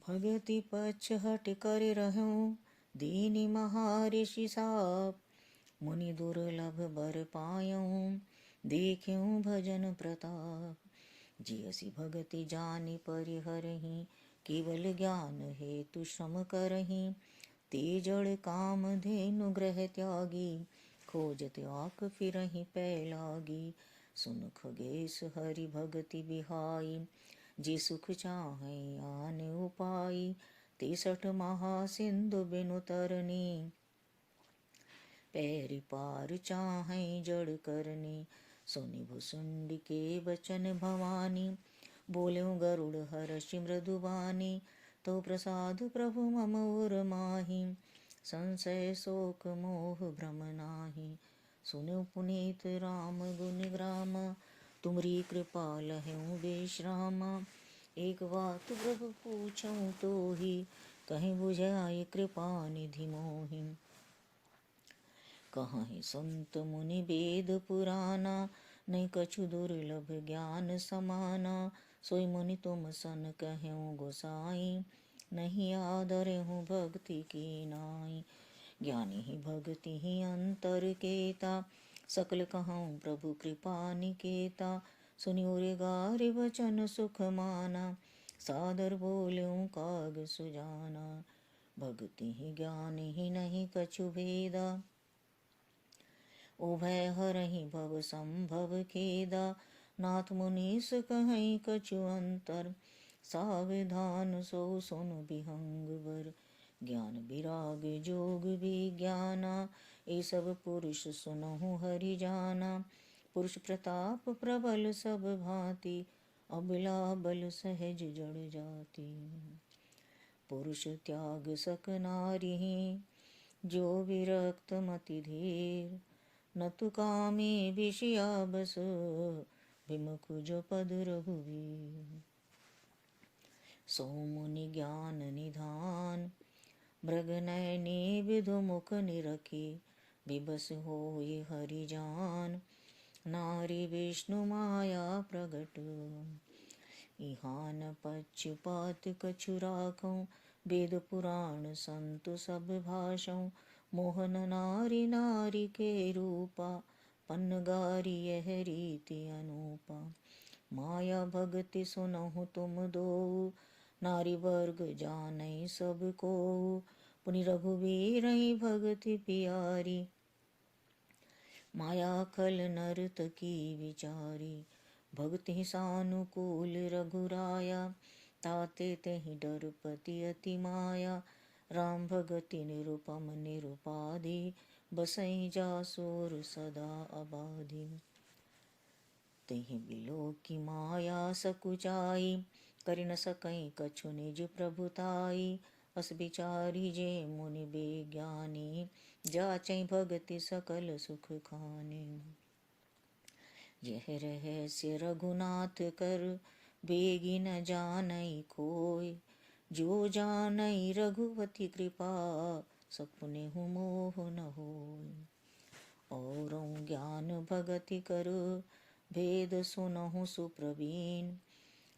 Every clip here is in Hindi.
भगति पक्ष हट कर रहूं दीनी महर्षि साप। मुनि दुर्लभ बर पायूं देखूं भजन प्रताप। जियसि भगति जानि परिहरहि केवल ज्ञान हेतु श्रम करहि। ते जड़ काम धेनु ग्रह त्यागी खोजत आक फिरहि पै लागी। सुन खगेश हरि भगति बिहाई जे सुख चाहै आन उपाय। 63 महासिंधु बिनु तरनी पैरि पार चाहै जड़ करनी। सुनि भुसुंडी के बचन भवानी बोल्यों गरुड़ हर्षि मृदुबानी। तो प्रसाद प्रभु मम उर माहि संशय शोक मोह भ्रम नाही। सुनो पुनीत राम गुण ग्राम तुमरी कृपा लहऊ विश्राम। एक बात प्रभु पूछऊं तो ही कहीं बुझाई कृपा निधि मोहि। कहीं संत मुनि वेद पुराना नहीं कछु दुर्लभ ज्ञान समाना। सोई मुनि तुम सन कहूँ गोसाई नहीं आदर हूँ भक्ति की नाई। ज्ञानी ही भक्ति ही अंतर केता सकल कहूँ प्रभु कृपा निकेता। सुनि उर गारि वचन सुख माना सादर बोल्यूं काग सुजाना। भक्ति ही ज्ञान ही नहीं कछु भेदा उभय हरहि भव संभव खेदा। नाथ मुनीस कहीं कछु अंतर सावधान सो सुन विहंग वर। ज्ञान विराग जोग विज्ञाना ये सब पुरुष सुनहु हरि जाना। पुरुष प्रताप प्रबल सब भांति अबला बल सहज जड़ जाति। पुरुष त्याग सक नारी जो विरक्त मति धीर। न तु कामे विषया बस विमुख जो पद रघुवीर। सो मुनि ज्ञान निधान मृग नयनी विधु मुख निरखी। विबस होई हरि जान नारी विष्णु माया प्रगट। इहान पक्षपात कछु राखऊं वेद पुराण संतु सब भाषऊं। मोहन नारी नारी के रूपा पन्नगारी यह रीति अनूपा। माया भगति सुनहु तुम दो नारी वर्ग जानई सब को। पुनि रघुवीर भगति पियारी माया खल नरत की विचारी। भक्ति सानुकूल रघुराया ताते तेहि डरपति अति माया। राम भगति निरुपम निरुपाधि बसई जासुर सदा अबाधि। तेहि बिलो की माया सकुचाई कर न सकई कछु निज प्रभुताई। अस बिचारी जे मुनि बेज्ञानी जाचै भगति सकल सुख खानी। यह रहस्य रघुनाथ कर बेगी न जानई कोय। जो जानई रघुपति कृपा सपुनेहु मोह न होय। औरों ज्ञान भगति कर भेद सुनहु सुप्रवीण।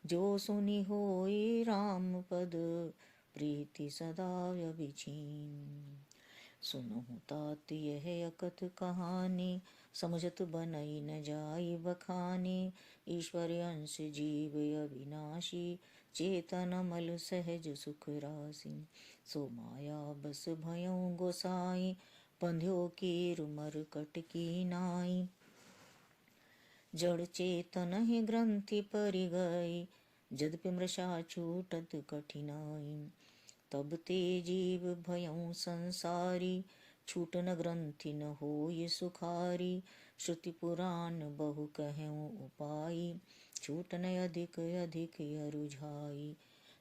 जो सुनि होई राम पद प्रीति सदा अभिचीन। सुनहु तात यह अकथ कहानी समझत बनई न जाई बखानी। ईश्वर अंश जीव अविनाशी चेतन मल सहज सुख राशि। सो माया बस भयउ गोसाई बंध्यो कीर मरकट की नाई। जड़ चेतन ही ग्रंथि परि गई यद्यपि मृषा छूटत कठिनाई। तब ते जीव भयउ संसारी छूटन ग्रंथि न होय सुखारी। श्रुति पुराण बहु कहूँ उपाई छूटन अधिक अधिक अरुझाई।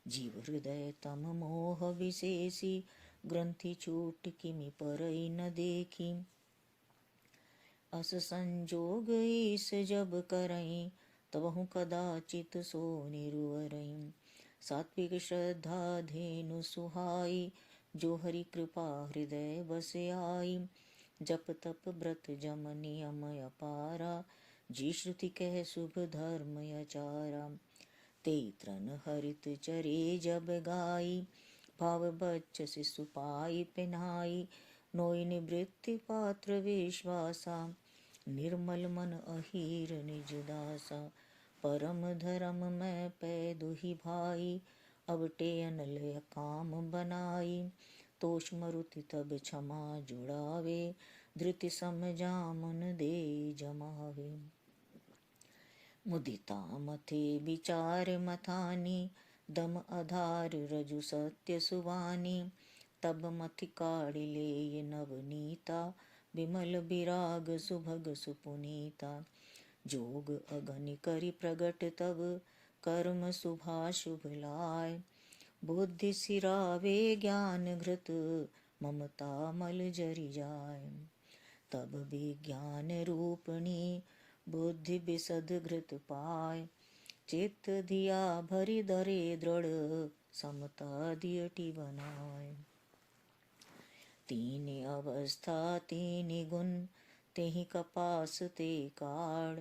जीव हृदय तम मोह विशेषी ग्रंथि छूट किमि परई न देखी। अस संजोग ईस जब करई तबहु कदाचित सो निरुवरई। सात्विक श्रद्धा धेनु सुहाई जो हरि कृपा हृदय बस आई। जप तप व्रत जम नियम अपारा जी श्रुति कह शुभ धर्म आचारा। ते तृण हरित चरे जब गाई, भाव बच्च शिशु पाई पिन्हाई, नोई निवृत्ति पात्र विश्वासा, निर्मल मन अहीर निज दासा, परम धर्म मैं पै दुहि भाई, अब टेन लय काम बनाई, तोष मरुति तब क्षमा जुड़ावे, धृति सम जामुन दे जमावे। मुदिता मथे विचार मथानी, दम आधार रजु सत्य सुवानी, तब मथि काढ़ि ले नवनीता, विमल विराग सुभग सुपुनीता, जोग अगनि करि प्रगट तब, कर्म शुभाशुभ लाय, बुद्धि सिरावे ज्ञान घृत, ममता मल जरि जाय, तब विज्ञान रूपणी, बुद्धि बिसद घृत पाय, चित्त दिया भरि दरे दृढ़, समता दियटी बनाय, तीन अवस्था तीन गुण, तेहि कपास ते काढ़,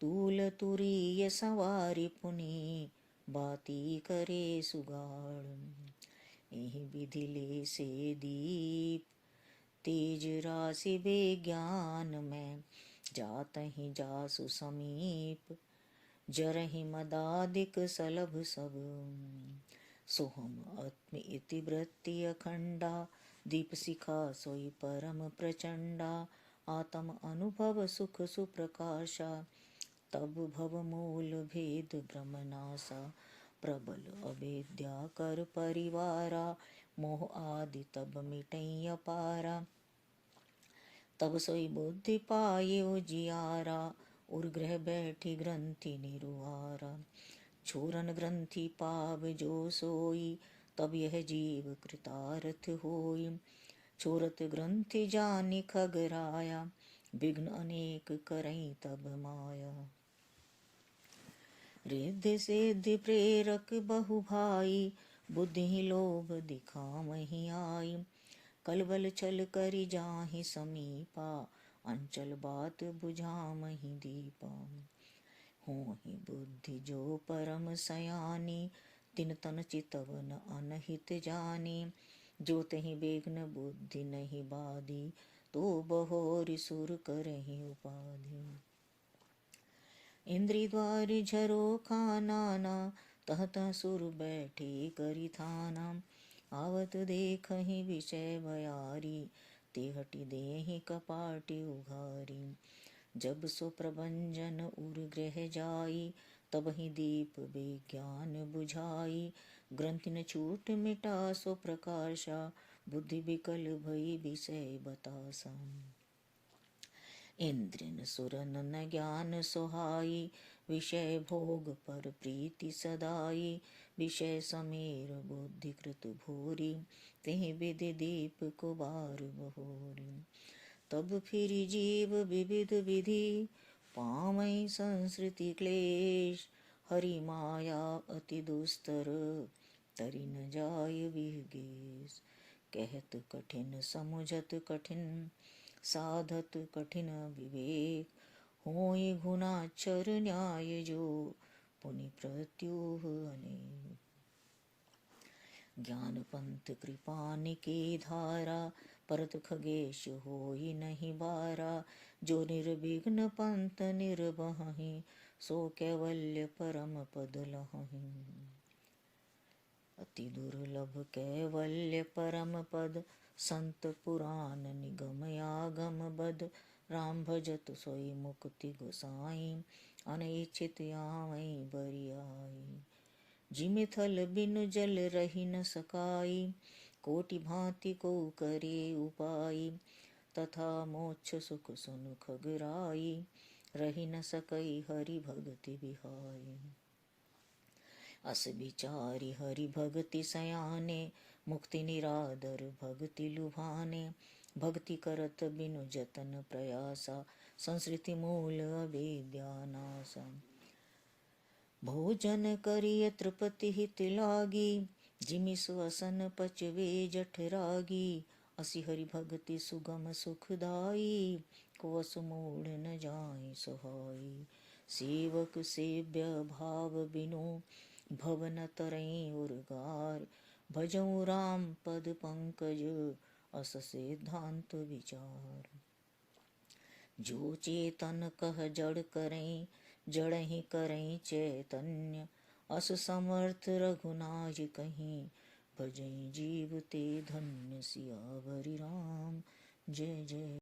तूल तुरीय संवारि पुनि, बाती करे सुगाड़, एहि विधि ले से दीप, तेज राशि विज्ञान में, जातहि जासु समीप, जरहि मदादिक सलभ सब, सोहम आत्म इति वृत्ति अखंडा, दीप शिखा सोई परम प्रचंडा, आत्म अनुभव सुख सुप्रकाशा, तब भव मूल भेद ब्रह्मनासा, प्रबल अविद्या कर परिवारा, मोह आदि तब मिटई अपारा, तब सोई बुद्धि पाये उजियारा, उर्ग्रह बैठी ग्रंथि निरुआरा, छोरन ग्रंथि पाव जो सोई, तब यह जीव कृतार्थ होई, छोरत ग्रंथि जानि खगराया, विघ्न अनेक करई तब माया, रिद्धि सिद्धि प्रेरक बहु भाई, बुद्धि लोभ दिखामहि आई, कलबल छल करि जाहि समीपा, अंचल बात बुझामहि दीपा, होहि बुद्धि जो परम सयानी, तिन तन चितवन अनहित जानी, जो तहि बेग्न बुद्धि नहीं बाधी, तो बहोरि सुर करहि उपाधि, इंद्रि द्वार झरो खानाना, तह तह सुर बैठे करि थाना, आवत देखहि विषय भयारी, ते हटि देहि कपाटि उघारी, जब सो प्रभंजन उर ग्रह जाई, तब ही दीप विज्ञान बुझाई, ग्रंथि न छूट मिटा सो प्रकाशा, बुद्धि विकल भई विषय बतासा, इंद्रिन सुरन न ज्ञान सोहाई, विषय भोग पर प्रीति सदाई, विषय समीर बुद्धि कृत भूरी, तेहि विधि दीप कुबार बहोरी, तब फिर जीव विविध विधि, पामई संसृति क्लेश, हरि माया अति दुस्तर, तरि न जाय विगेश, कहत कठिन समुझत कठिन, साधत कठिन विवेक, होई गुणाचर न्याय जो, पुनि प्रत्युह अनेक, ज्ञान पंथ कृपा निके धारा, परत खगेश होई नहीं बारा, जो निर्विघ्न पंथ निर्वहहि, सो कैवल्य परम पद लहहि, अति दुर्लभ कैवल्य परम पद, संत पुराण निगम आगम बद, राम भजत सोई मुक्ति गोसाई, अनैच्छित आवै बरियाई, जिमि थल बिनु जल रहि न सकाई, कोटि भांति को करे उपाय, तथा मोक्ष सुख सुन खगराई, रहि न सकई हरि भगति बिहाई, अस विचारि हरि भगति सयाने, मुक्ति निरादर भगति लुभाने, भक्ति करत बिनु जतन प्रयासा, संसृति मूल अविद्या नासा, भोजन करिय तृपति हित लागी, जिमि सुअसन पचवे जठरागी, असि हरि भगति सुगम सुखदाई, को असु मूढ़ न जाय सुहाई, सेवक सेव्य भाव बिनु, भवन तरई उर्गार, भजऊँ राम पद पंकज, अस सिद्धांत विचार। जो चेतन कह जड़ करें, जड़ ही करें चैतन्य, अस समर्थ रघुनाज कहीं, भजई जीव ते धन्य। सियावरि राम जय जय।